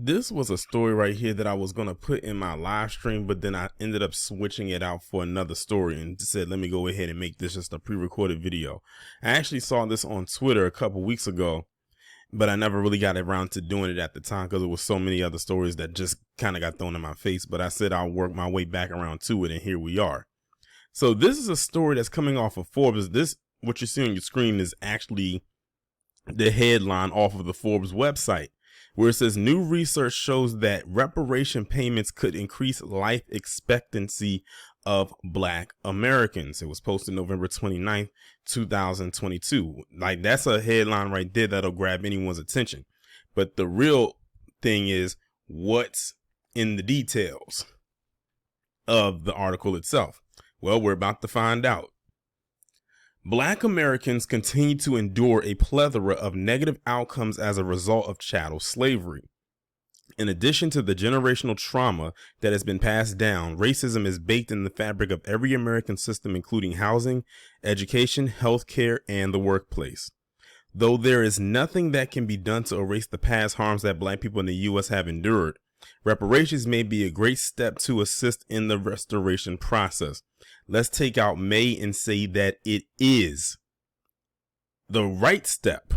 This was a story right here that I was going to put in my live stream, but then I ended up switching it out for another story and said, let me go ahead and make this just a pre-recorded video. I actually saw this on Twitter a couple weeks ago, but I never really got around to doing it at the time because there was so many other stories that just kind of got thrown in my face. But I said I'll work my way back around to it, and here we are. So this is a story that's coming off of Forbes. This, what you see on your screen, is actually the headline off of the Forbes website, where it says new research shows that reparation payments could increase life expectancy of Black Americans. It was posted November 29th, 2022. Like, that's a headline right there that'll grab anyone's attention. But the real thing is what's in the details of the article itself. Well, we're about to find out. Black Americans continue to endure a plethora of negative outcomes as a result of chattel slavery. In addition to the generational trauma that has been passed down, racism is baked in the fabric of every American system, including housing, education, healthcare, and the workplace. Though there is nothing that can be done to erase the past harms that Black people in the U.S. have endured, reparations may be a great step to assist in the restoration process. Let's take out may and say that it is the right step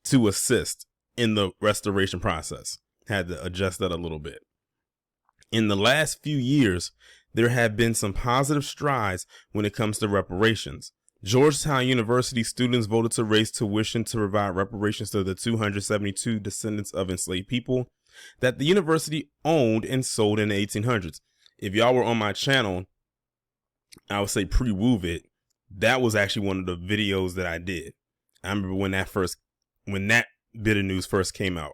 to assist in the restoration process. Had to adjust that a little bit. In the last few years, there have been some positive strides when it comes to reparations. Georgetown University students voted to raise tuition to provide reparations to the 272 descendants of enslaved people that the university owned and sold in the 1800s. If y'all were on my channel, I would say pre-wove it. That was actually one of the videos that I did. I remember when that bit of news first came out.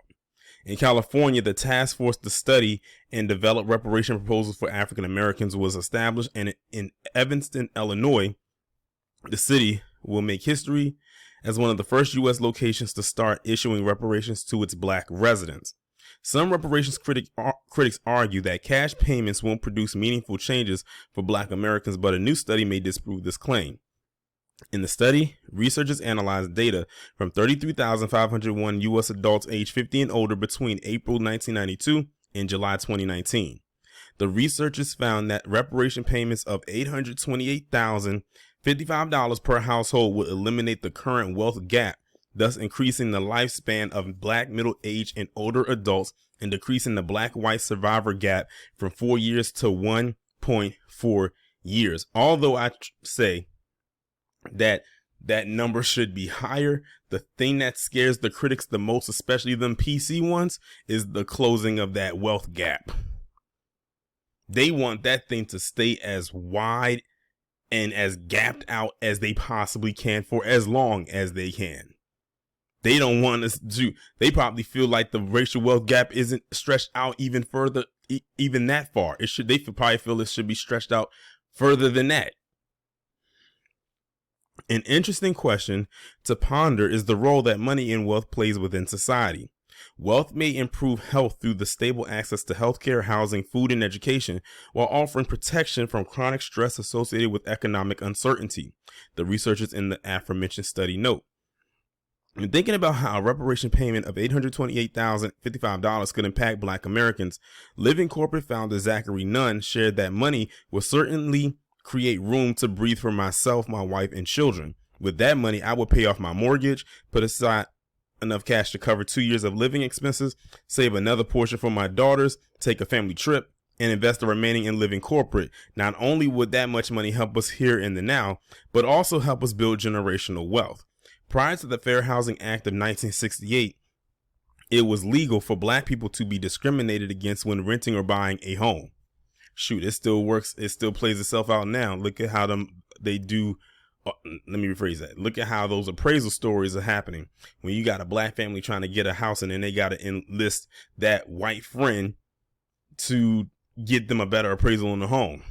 In California, the task force to study and develop reparation proposals for African Americans was established, and in Evanston, Illinois, the city will make history as one of the first U.S. locations to start issuing reparations to its Black residents. Some reparations critics argue that cash payments won't produce meaningful changes for Black Americans, but a new study may disprove this claim. In the study, researchers analyzed data from 33,501 U.S. adults aged 50 and older between April 1992 and July 2019. The researchers found that reparation payments of $828,055 per household would eliminate the current wealth gap, thus increasing the lifespan of Black middle-aged and older adults and decreasing the Black-white survivor gap from 4 years to 1.4 years. Although I say that number should be higher, the thing that scares the critics the most, especially them PC ones, is the closing of that wealth gap. They want that thing to stay as wide and as gapped out as they possibly can for as long as they can. They don't want us to, they probably feel like the racial wealth gap isn't stretched out even further, even that far. They probably feel it should be stretched out further than that. An interesting question to ponder is the role that money and wealth plays within society. Wealth may improve health through the stable access to healthcare, housing, food, and education, while offering protection from chronic stress associated with economic uncertainty, the researchers in the aforementioned study note. In thinking about how a reparation payment of $828,055 could impact Black Americans, Living Corporate founder Zachary Nunn shared that money will certainly create room to breathe for myself, my wife, and children. With that money, I will pay off my mortgage, put aside enough cash to cover 2 years of living expenses, save another portion for my daughters, take a family trip, and invest the remaining in Living Corporate. Not only would that much money help us here in the now, but also help us build generational wealth. Prior to the Fair Housing Act of 1968, it was legal for Black people to be discriminated against when renting or buying a home. Shoot, it still works. It still plays itself out now. Look at how they do. Let me rephrase that. Look at how those appraisal stories are happening when you got a Black family trying to get a house and then they got to enlist that white friend to get them a better appraisal on the home.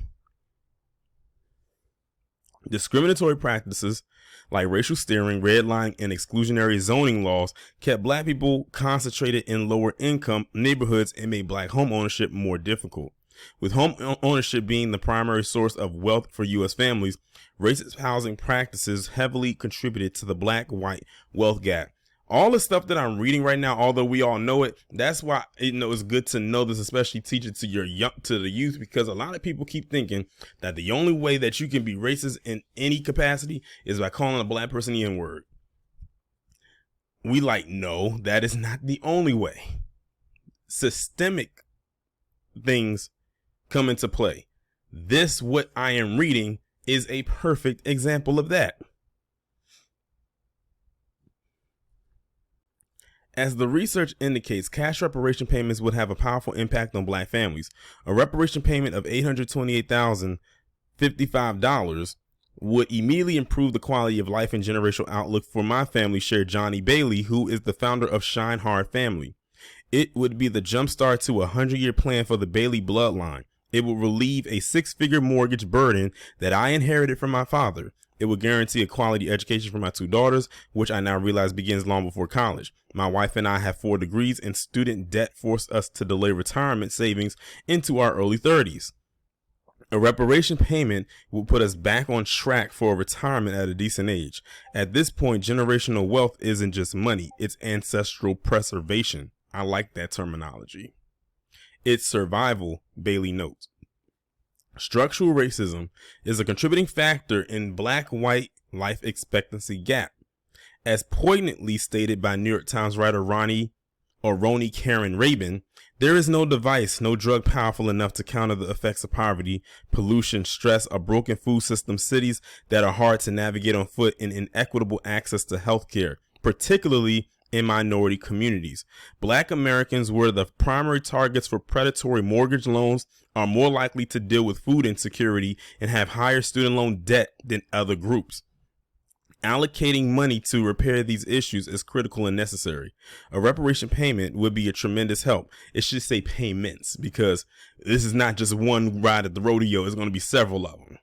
Discriminatory practices like racial steering, redlining, and exclusionary zoning laws kept Black people concentrated in lower income neighborhoods and made Black home ownership more difficult. With home ownership being the primary source of wealth for U.S. families, racist housing practices heavily contributed to the Black-white wealth gap. All the stuff that I'm reading right now, although we all know it, that's why, it's good to know this, especially teach it to the youth, because a lot of people keep thinking that the only way that you can be racist in any capacity is by calling a black person the N-word. No, that is not the only way. Systemic things come into play. What I am reading is a perfect example of that. As the research indicates, cash reparation payments would have a powerful impact on black families. A reparation payment of $828,055 would immediately improve the quality of life and generational outlook for my family, shared Johnny Bailey, who is the founder of Shine Hard Family. It would be the jumpstart to a 100-year plan for the Bailey bloodline. It would relieve a 6-figure mortgage burden that I inherited from my father. It would guarantee a quality education for my 2 daughters, which I now realize begins long before college. My wife and I have 4 degrees, and student debt forced us to delay retirement savings into our early 30s. A reparation payment will put us back on track for retirement at a decent age. At this point, generational wealth isn't just money, it's ancestral preservation. I like that terminology. It's survival, Bailey notes. Structural racism is a contributing factor in black-white life expectancy gap. As poignantly stated by New York Times writer Roni Karen Rabin, there is no device, no drug powerful enough to counter the effects of poverty, pollution, stress, a broken food system, cities that are hard to navigate on foot, and inequitable access to health care, particularly in minority communities. Black Americans were the primary targets for predatory mortgage loans, are more likely to deal with food insecurity, and have higher student loan debt than other groups. Allocating money to repair these issues is critical and necessary. A reparation payment would be a tremendous help. It should say payments, because this is not just one ride at the rodeo. It's going to be several of them.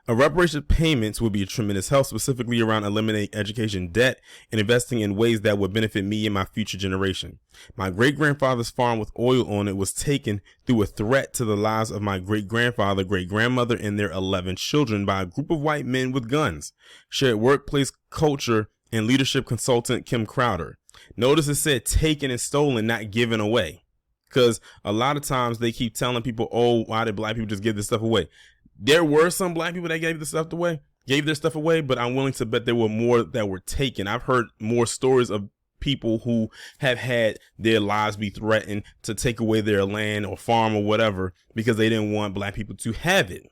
A reparation payments would be a tremendous help, specifically around eliminating education debt and investing in ways that would benefit me and my future generation. My great-grandfather's farm with oil on it was taken through a threat to the lives of my great-grandfather, great-grandmother, and their 11 children by a group of white men with guns, shared workplace culture and leadership consultant Kim Crowder. Notice it said taken and stolen, not given away. Because a lot of times they keep telling people, oh, why did black people just give this stuff away? There were some black people that gave their stuff away, but I'm willing to bet there were more that were taken. I've heard more stories of people who have had their lives be threatened to take away their land or farm or whatever because they didn't want black people to have it.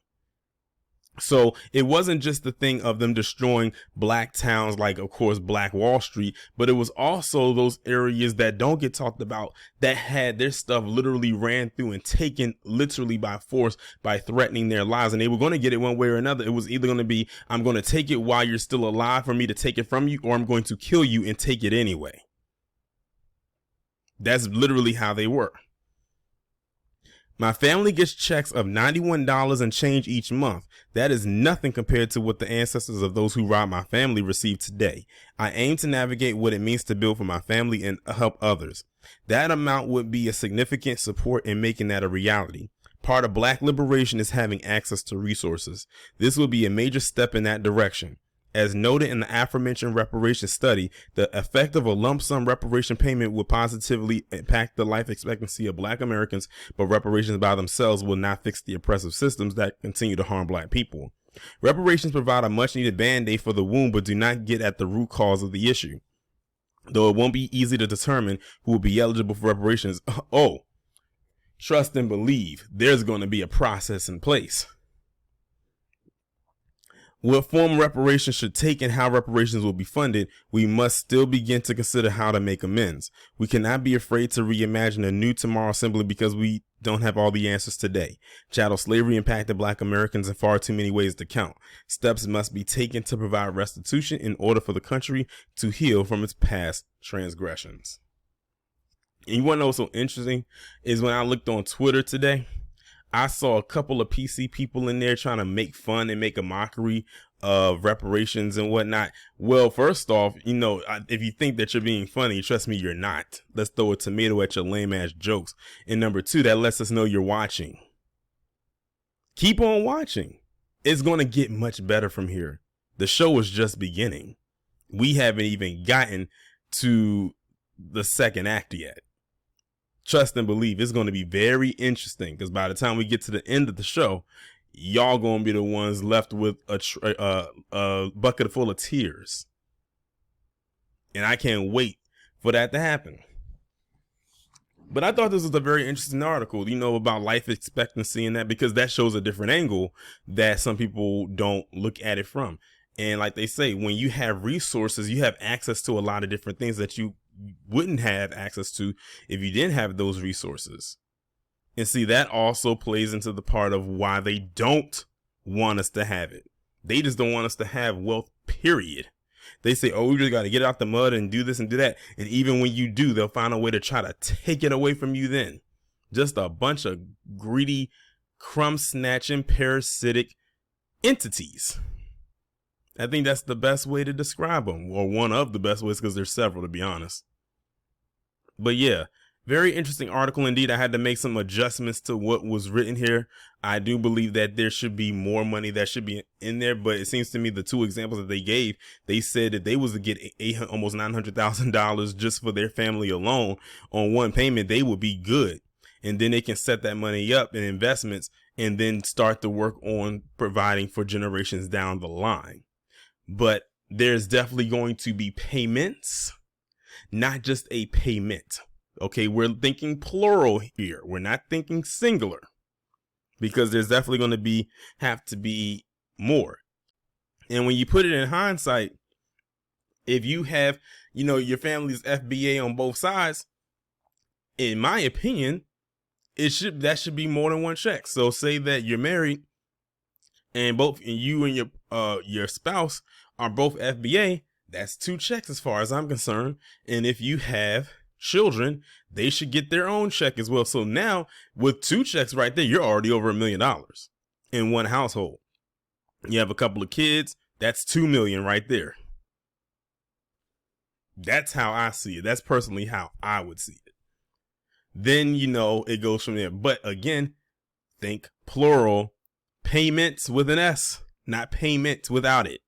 So it wasn't just the thing of them destroying black towns like, of course, Black Wall Street, but it was also those areas that don't get talked about that had their stuff literally ran through and taken literally by force by threatening their lives. And they were going to get it one way or another. It was either going to be, I'm going to take it while you're still alive for me to take it from you, or I'm going to kill you and take it anyway. That's literally how they were. My family gets checks of $91 and change each month. That is nothing compared to what the ancestors of those who robbed my family receive today. I aim to navigate what it means to build for my family and help others. That amount would be a significant support in making that a reality. Part of black liberation is having access to resources. This will be a major step in that direction. As noted in the aforementioned reparation study, the effect of a lump sum reparation payment would positively impact the life expectancy of black Americans, but reparations by themselves will not fix the oppressive systems that continue to harm black people. Reparations provide a much needed band-aid for the wound, but do not get at the root cause of the issue. Though it won't be easy to determine who will be eligible for reparations, trust and believe there's going to be a process in place. What form reparations should take and how reparations will be funded, we must still begin to consider how to make amends. We cannot be afraid to reimagine a new tomorrow simply because we don't have all the answers today. Chattel slavery impacted black Americans in far too many ways to count. Steps must be taken to provide restitution in order for the country to heal from its past transgressions. And you want to know what's so interesting is when I looked on Twitter today, I saw a couple of PC people in there trying to make fun and make a mockery of reparations and whatnot. Well, first off, if you think that you're being funny, trust me, you're not. Let's throw a tomato at your lame ass jokes. And number two, that lets us know you're watching. Keep on watching. It's going to get much better from here. The show is just beginning. We haven't even gotten to the second act yet. Trust and believe, it's going to be very interesting, because by the time we get to the end of the show, y'all going to be the ones left with a bucket full of tears. And I can't wait for that to happen. But I thought this was a very interesting article, about life expectancy and that, because that shows a different angle that some people don't look at it from. And like they say, when you have resources, you have access to a lot of different things that you wouldn't have access to if you didn't have those resources. And see, that also plays into the part of why they don't want us to have it. They just don't want us to have wealth, period. They say, oh, we just got to get out the mud and do this and do that. And even when you do, they'll find a way to try to take it away from you then. Just a bunch of greedy, crumb-snatching, parasitic entities. I think that's the best way to describe them, or one of the best ways, because there's several, to be honest. But yeah, very interesting article indeed. I had to make some adjustments to what was written here. I do believe that there should be more money that should be in there, but it seems to me the two examples that they gave, they said that they was to get almost $900,000 just for their family alone on one payment. They would be good. And then they can set that money up in investments and then start to work on providing for generations down the line. But there's definitely going to be payments, not just a payment. Okay, we're thinking plural here. We're not thinking singular, because there's definitely going to have to be more. And when you put it in hindsight, if you have, your family's FBA on both sides, in my opinion, that should be more than one check. So say that you're married and both you and your spouse are both FBA, that's 2 checks as far as I'm concerned. And if you have children, they should get their own check as well. So now with 2 checks right there, you're already over $1 million in one household. You have a couple of kids, that's 2 million right there. That's how I see it. That's personally how I would see it. Then, it goes from there. But again, think plural, payments with an S, not payments without it.